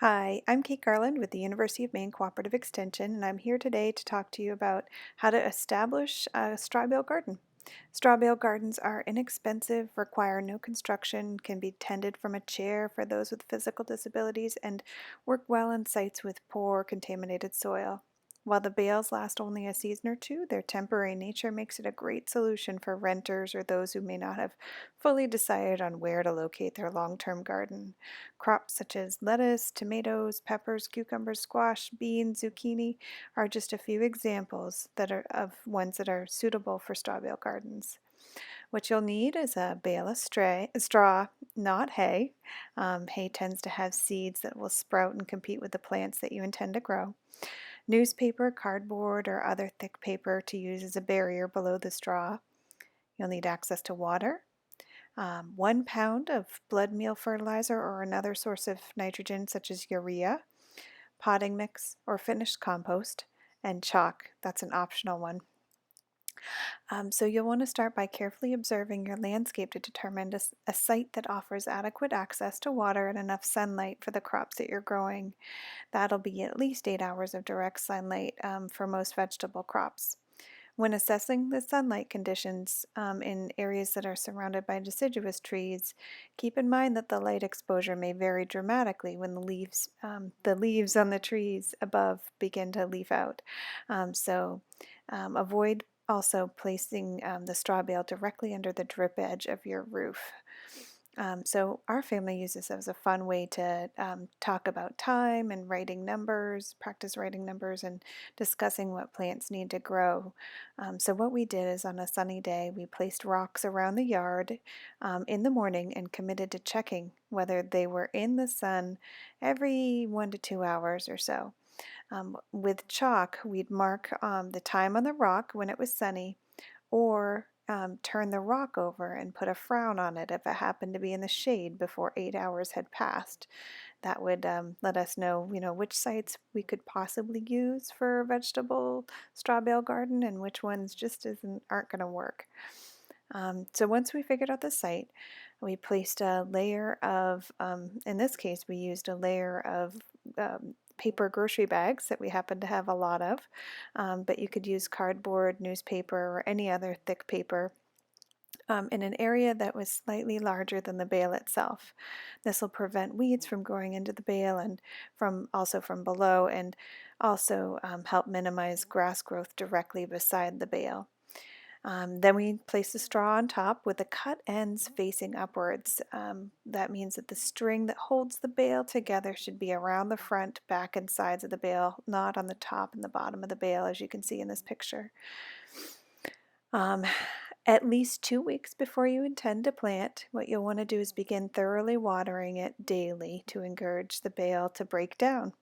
Hi, I'm Kate Garland with the University of Maine Cooperative Extension, and I'm here today to talk to you about how to establish a straw bale garden. Straw bale gardens are inexpensive, require no construction, can be tended from a chair for those with physical disabilities, and work well in sites with poor contaminated soil. While the bales last only a season or two, their temporary nature makes it a great solution for renters or those who may not have fully decided on where to locate their long-term garden. Crops such as lettuce, tomatoes, peppers, cucumbers, squash, beans, zucchini are just a few examples that are of ones that are suitable for straw bale gardens. What you'll need is a bale of straw, not hay. Hay tends to have seeds that will sprout and compete with the plants that you intend to grow. Newspaper, cardboard, or other thick paper to use as a barrier below the straw. You'll need access to water, 1 pound of blood meal fertilizer or another source of nitrogen such as urea, potting mix or finished compost, and chalk. That's an optional one. So you'll want to start by carefully observing your landscape to determine a site that offers adequate access to water and enough sunlight for the crops that you're growing. That'll be at least 8 hours of direct sunlight for most vegetable crops. When assessing the sunlight conditions in areas that are surrounded by deciduous trees, keep in mind that the light exposure may vary dramatically when the leaves on the trees above begin to leaf out. Avoid also placing the straw bale directly under the drip edge of your roof. So our family uses this as a fun way to talk about time and practice writing numbers and discussing what plants need to grow. So what we did is on a sunny day, we placed rocks around the yard in the morning and committed to checking whether they were in the sun every 1 to 2 hours or so. With chalk, we'd mark the time on the rock when it was sunny, or turn the rock over and put a frown on it if it happened to be in the shade before 8 hours had passed. That would let us know, which sites we could possibly use for a vegetable straw bale garden and which ones just aren't going to work. So once we figured out the site, we placed a layer of, in this case, we used a layer of paper grocery bags that we happen to have a lot of, but you could use cardboard, newspaper, or any other thick paper in an area that was slightly larger than the bale itself. This will prevent weeds from growing into the bale and also from below, and also help minimize grass growth directly beside the bale. Then we place the straw on top with the cut ends facing upwards. That means that the string that holds the bale together should be around the front, back, and sides of the bale, not on the top and the bottom of the bale, as you can see in this picture. Um, at least 2 weeks before you intend to plant, what you'll want to do is begin thoroughly watering it daily to encourage the bale to break down.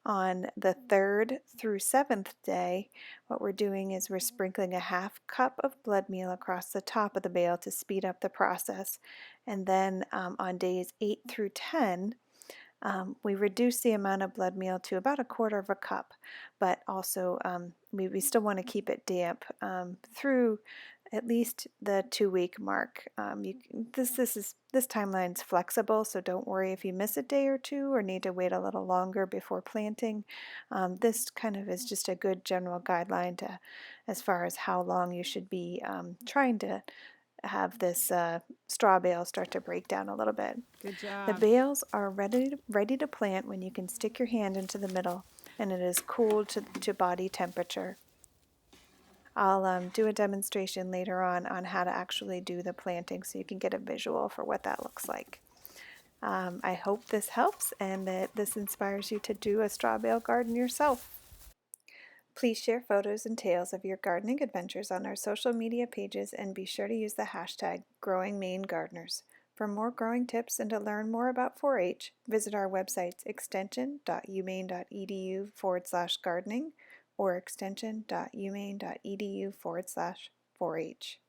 On the third through seventh day, what we're doing is we're sprinkling a half cup of blood meal across the top of the bale to speed up the process. And then on days 8 through 10, we reduce the amount of blood meal to about a quarter of a cup, but also we still want to keep it damp through at least the 2 week mark. This timeline's flexible, so don't worry if you miss a day or two or need to wait a little longer before planting. This kind of is just a good general guideline as far as how long you should be trying to have this straw bale start to break down a little bit. Good The job. bales are ready to plant when you can stick your hand into the middle and it is cool to body temperature. I'll do a demonstration later on how to actually do the planting so you can get a visual for what that looks like. I hope this helps and that this inspires you to do a straw bale garden yourself. Please share photos and tales of your gardening adventures on our social media pages and be sure to use the hashtag #GrowingMaineGardeners. For more growing tips and to learn more about 4-H, visit our websites extension.umaine.edu/gardening or extension.umaine.edu/4H.